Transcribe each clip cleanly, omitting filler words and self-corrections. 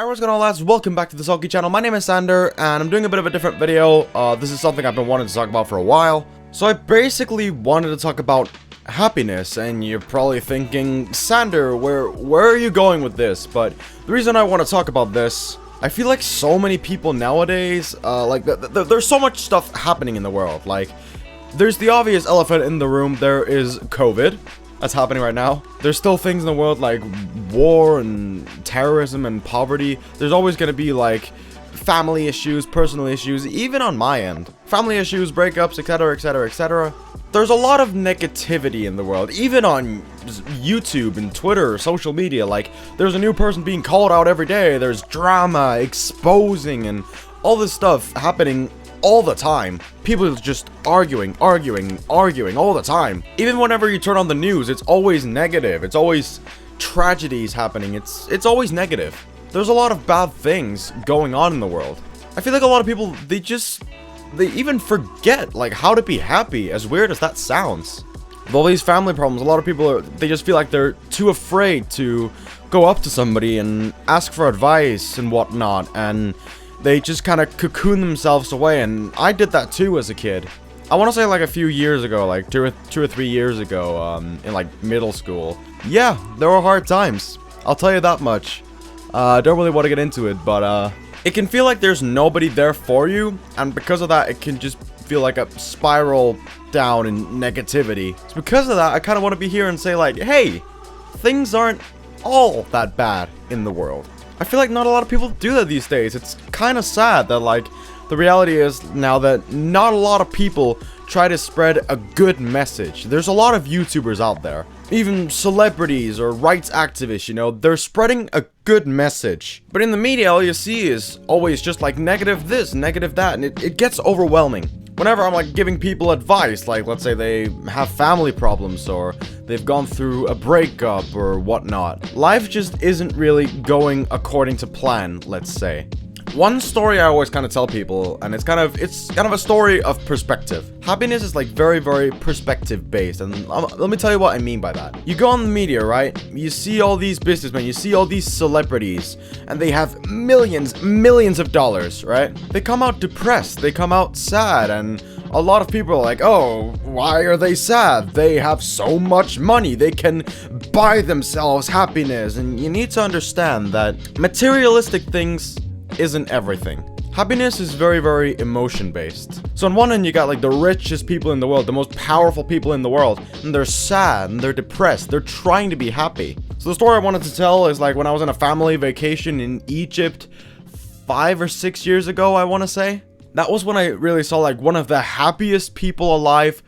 Hey, what's going on, lads? Welcome back to the Sulky channel. My name is Sander, and I'm doing a bit of a different video. This is something I've been wanting to talk about for a while. So I basically wanted to talk about happiness, and you're probably thinking, Sander, where are you going with this? But the reason I want to talk about this, I feel like so many people nowadays, there's so much stuff happening in the world. Like, there's the obvious elephant in the room. There is COVID. That's happening right now. There's still things in the world like war and terrorism and poverty. There's always going to be like family issues, personal issues, even on my end. Family issues, breakups, etc, etc, etc. There's a lot of negativity in the world, even on YouTube and Twitter, social media. Like, there's a new person being called out every day. There's drama, exposing, and all this stuff happening all the time. People just arguing all the time. Even whenever you turn on the news, it's always negative. It's always tragedies happening. It's always negative. There's a lot of bad things going on in the world. I feel like a lot of people, they even forget like how to be happy, as weird as that sounds. With all these family problems, a lot of people they just feel like they're too afraid to go up to somebody and ask for advice and whatnot, and they just kind of cocoon themselves away, and I did that too as a kid. I want to say like a few years ago, like two or three years ago, in like middle school. Yeah, there were hard times. I'll tell you that much. Don't really want to get into it, but it can feel like there's nobody there for you, and because of that, it can just feel like a spiral down in negativity. So because of that, I kind of want to be here and say like, hey, things aren't all that bad in the world. I feel like not a lot of people do that these days. It's kind of sad that, like, the reality is now that not a lot of people try to spread a good message. There's a lot of YouTubers out there, even celebrities or rights activists, you know, they're spreading a good message. But in the media, all you see is always just like negative this, negative that, and it gets overwhelming. Whenever I'm like giving people advice, like let's say they have family problems or they've gone through a breakup or whatnot, life just isn't really going according to plan, let's say. One story I always kind of tell people, and it's kind of a story of perspective. Happiness is like very, very perspective based, and let me tell you what I mean by that. You go on the media, right? You see all these businessmen, you see all these celebrities, and they have millions of dollars, right? They come out depressed, they come out sad, and a lot of people are like, oh, why are they sad? They have so much money, they can buy themselves happiness. And you need to understand that materialistic things isn't everything. Happiness is very, very emotion based. So on one hand, you got like the richest people in the world, the most powerful people in the world, and they're sad and they're depressed. They're trying to be happy. So the story I wanted to tell is like when I was on a family vacation in Egypt 5 or 6 years ago, I want to say. That was when I really saw like one of the happiest people alive,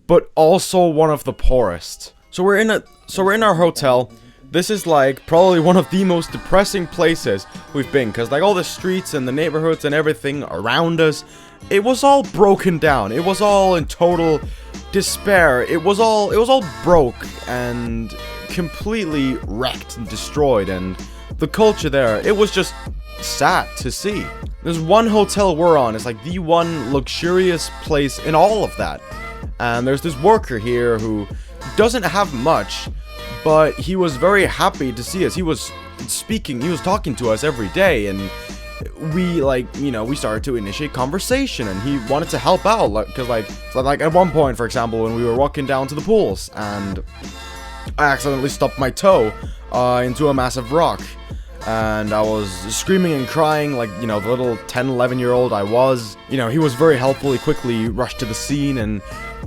but also one of the poorest. So we're in our hotel. This is like probably one of the most depressing places we've been, because like all the streets and the neighborhoods and everything around us, it was all broken down. It was all in total despair. It was all broke and completely wrecked and destroyed, and the culture there, it was just sad to see. There's one hotel we're on, it's like the one luxurious place in all of that, and there's this worker here who doesn't have much, but he was very happy to see us. He was talking to us every day, and we we started to initiate conversation, and he wanted to help out, because like at one point, for example, when we were walking down to the pools, and I accidentally stubbed my toe into a massive rock, and I was screaming and crying like, you know, the little 10-11-year-old I was. You know, he was very helpful. He quickly rushed to the scene and,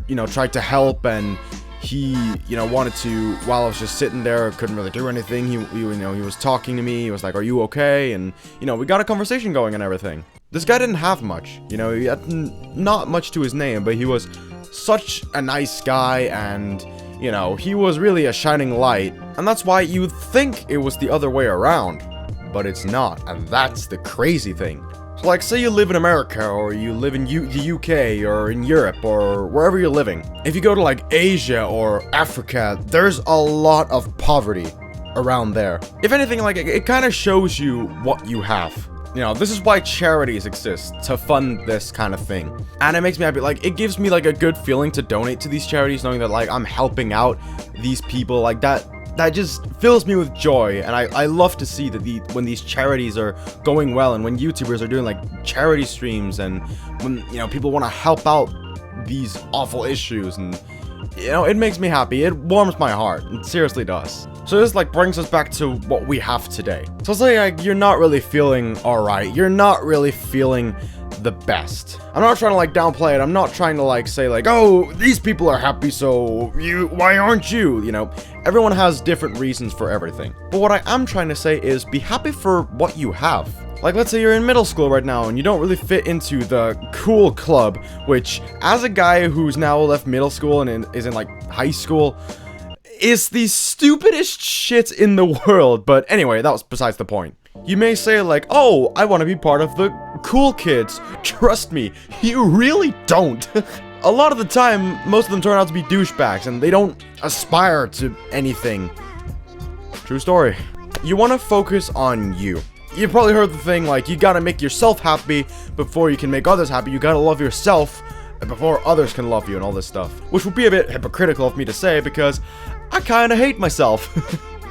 you know, tried to help, and he, you know, wanted to, while I was just sitting there, couldn't really do anything, he was talking to me. He was like, are you okay? And, you know, we got a conversation going and everything. This guy didn't have much, you know, he had not much to his name, but he was such a nice guy, and, you know, he was really a shining light. And that's why you would think it was the other way around, but it's not, and that's the crazy thing. So like, say you live in America, or you live in the UK, or in Europe, or wherever you're living. If you go to like Asia or Africa, there's a lot of poverty around there. If anything, like, it kind of shows you what you have. You know, this is why charities exist, to fund this kind of thing. And it makes me happy, like, it gives me like a good feeling to donate to these charities, knowing that like I'm helping out these people. Like, that that just fills me with joy, and I love to see that when these charities are going well, and when YouTubers are doing like charity streams, and when, you know, people want to help out these awful issues, and, you know, it makes me happy. It warms my heart. It seriously does. So this like brings us back to what we have today. So it's like you're not really feeling alright. You're not really feeling the best. I'm not trying to like downplay it. I'm not trying to like say like, oh, these people are happy, so why aren't you? You know, everyone has different reasons for everything. But what I am trying to say is be happy for what you have. Like, let's say you're in middle school right now and you don't really fit into the cool club, which, as a guy who's now left middle school and is in like high school, is the stupidest shit in the world. But anyway, that was besides the point. You may say like, oh, I want to be part of the cool kids. Trust me, you really don't. A lot of the time, most of them turn out to be douchebags and they don't aspire to anything. True story. You want to focus on you. You've probably heard the thing like, you gotta make yourself happy before you can make others happy. You gotta love yourself before others can love you and all this stuff. Which would be a bit hypocritical of me to say because I kinda hate myself.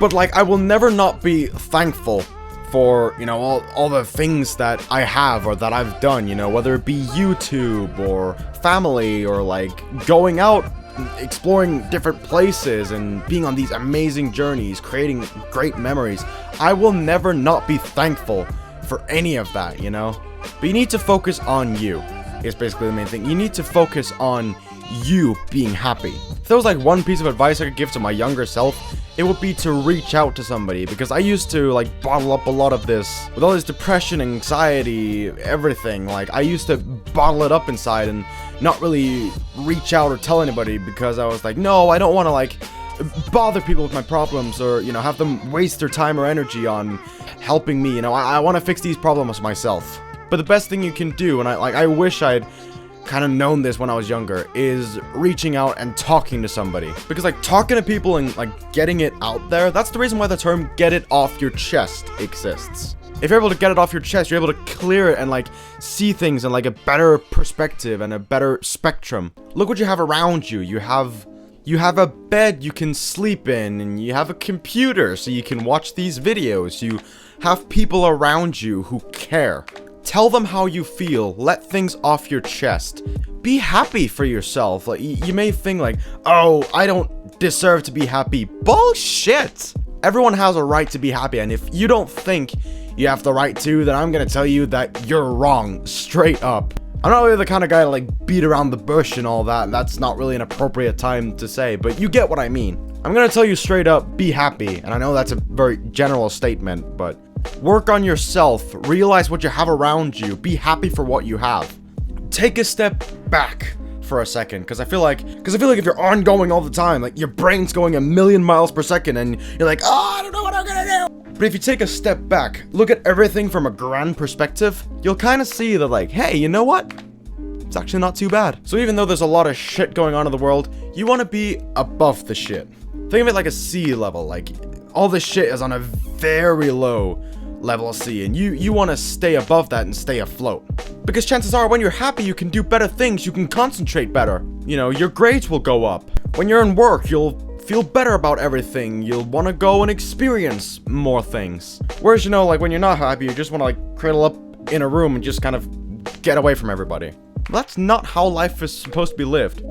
But like, I will never not be thankful for, you know, all the things that I have or that I've done, you know, whether it be YouTube or family or like going out, exploring different places and being on these amazing journeys, creating great memories. I will never not be thankful for any of that, you know? But you need to focus on you. It's basically the main thing. You need to focus on you being happy. If there was like one piece of advice I could give to my younger self, it would be to reach out to somebody, because I used to like bottle up a lot of this with all this depression, anxiety, everything. Like, I used to bottle it up inside and not really reach out or tell anybody because I was like, no, I don't want to like bother people with my problems or, you know, have them waste their time or energy on helping me. You know, I want to fix these problems myself. But the best thing you can do, and I wish I'd kind of known this when I was younger, is reaching out and talking to somebody. Because like talking to people and like getting it out there, that's the reason why the term get it off your chest exists. If you're able to get it off your chest, you're able to clear it and like see things in like a better perspective and a better spectrum. Look what you have around you. You have a bed you can sleep in, and you have a computer so you can watch these videos. You have people around you who care. Tell them how you feel. Let things off your chest. Be happy for yourself. Like, you may think like, oh, I don't deserve to be happy. Bullshit! Everyone has a right to be happy, and if you don't think you have the right to, then I'm gonna tell you that you're wrong. Straight up. I'm not really the kind of guy to like beat around the bush and all that. That's not really an appropriate time to say, but you get what I mean. I'm gonna tell you straight up, be happy. And I know that's a very general statement, but work on yourself. Realize what you have around you. Be happy for what you have. Take a step back for a second, because I feel like if you're ongoing all the time, like your brain's going a million miles per second and you're like, oh, I don't know what I'm gonna do. But if you take a step back, look at everything from a grand perspective, you'll kind of see that like, hey, you know what? It's actually not too bad. So even though there's a lot of shit going on in the world, you want to be above the shit. Think of it like a sea level. Like, all this shit is on a very low level of sea, and you want to stay above that and stay afloat. Because chances are, when you're happy, you can do better things, you can concentrate better. You know, your grades will go up. When you're in work, you'll feel better about everything. You'll want to go and experience more things. Whereas, you know, like when you're not happy, you just want to like cradle up in a room and just kind of get away from everybody. That's not how life is supposed to be lived.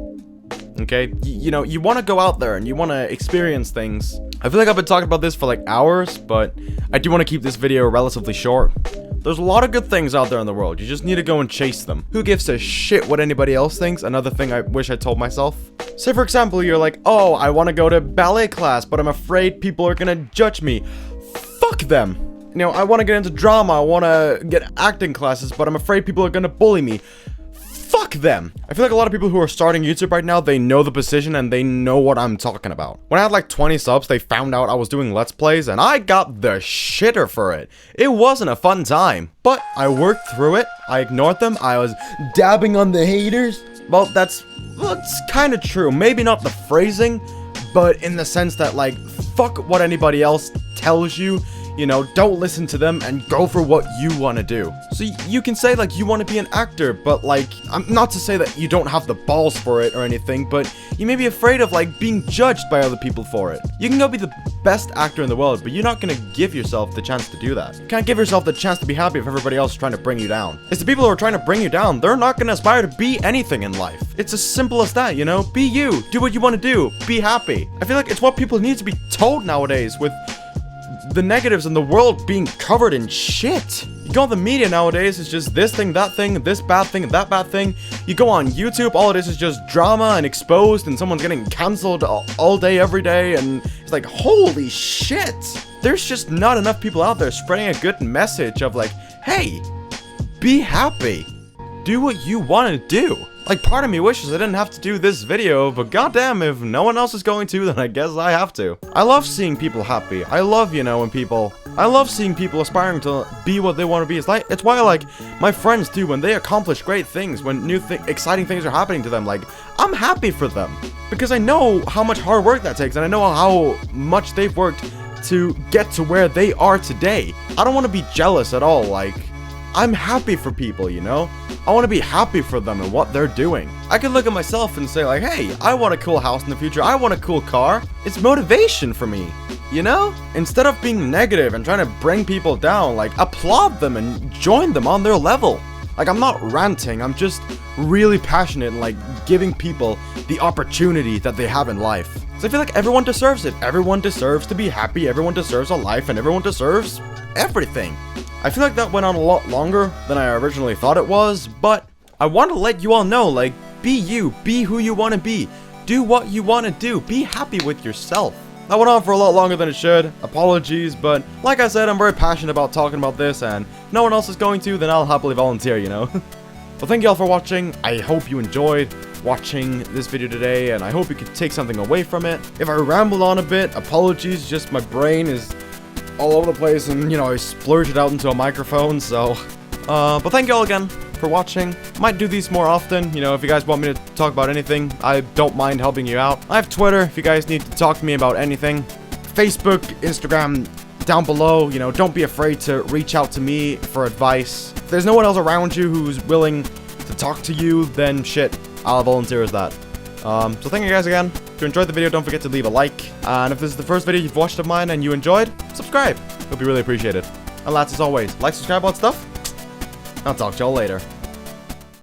Okay? You know, you want to go out there and you want to experience things. I feel like I've been talking about this for like hours, but I do want to keep this video relatively short. There's a lot of good things out there in the world. You just need to go and chase them. Who gives a shit what anybody else thinks? Another thing I wish I told myself. Say for example, you're like, oh, I want to go to ballet class, but I'm afraid people are gonna judge me. Fuck them. You know, I want to get into drama, I want to get acting classes, but I'm afraid people are gonna bully me. Fuck them. I feel like a lot of people who are starting YouTube right now, they know the position and they know what I'm talking about. When I had like 20 subs, they found out I was doing Let's Plays and I got the shitter for it. It wasn't a fun time, but I worked through it. I ignored them. I was dabbing on the haters. Well, it's kind of true. Maybe not the phrasing, but in the sense that like, fuck what anybody else tells you. You know, don't listen to them and go for what you want to do. So you can say like you want to be an actor, but like, I'm not to say that you don't have the balls for it or anything, but you may be afraid of like being judged by other people for it. You can go be the best actor in the world, but you're not going to give yourself the chance to do that. You can't give yourself the chance to be happy if everybody else is trying to bring you down. It's the people who are trying to bring you down, they're not going to aspire to be anything in life. It's as simple as that, you know? Be you. Do what you want to do. Be happy. I feel like it's what people need to be told nowadays with the negatives in the world being covered in shit. You go on the media nowadays, it's just this thing, that thing, this bad thing, that bad thing. You go on YouTube, all it is just drama and exposed, and someone's getting cancelled all day, every day, and it's like, holy shit. There's just not enough people out there spreading a good message of like, hey, be happy. Do what you want to do. Like, part of me wishes I didn't have to do this video, but goddamn, if no one else is going to, then I guess I have to. I love seeing people happy. I love, you know, I love seeing people aspiring to be what they want to be. It's why I like my friends too, when they accomplish great things, when exciting things are happening to them, like, I'm happy for them. Because I know how much hard work that takes, and I know how much they've worked to get to where they are today. I don't want to be jealous at all, like, I'm happy for people, you know? I want to be happy for them and what they're doing. I can look at myself and say like, hey, I want a cool house in the future. I want a cool car. It's motivation for me, you know? Instead of being negative and trying to bring people down, like, applaud them and join them on their level. Like, I'm not ranting. I'm just really passionate and like giving people the opportunity that they have in life. So I feel like everyone deserves it. Everyone deserves to be happy. Everyone deserves a life, and everyone deserves everything. I feel like that went on a lot longer than I originally thought it was, but I want to let you all know, like, be you, be who you want to be, do what you want to do, be happy with yourself. That went on for a lot longer than it should, apologies, but like I said, I'm very passionate about talking about this, and if no one else is going to, then I'll happily volunteer, you know? Well, thank you all for watching. I hope you enjoyed watching this video today, and I hope you could take something away from it. If I rambled on a bit, apologies, just my brain is all over the place, and, you know, I splurged it out into a microphone, so, but thank you all again for watching. Might do these more often, you know, if you guys want me to talk about anything, I don't mind helping you out. I have Twitter, if you guys need to talk to me about anything. Facebook, Instagram, down below, you know, don't be afraid to reach out to me for advice. If there's no one else around you who's willing to talk to you, then shit, I'll volunteer as that. So thank you guys again. If you enjoyed the video, don't forget to leave a like. And if this is the first video you've watched of mine and you enjoyed, subscribe. It would be really appreciated. And lads, as always, like, subscribe, all that stuff. I'll talk to y'all later.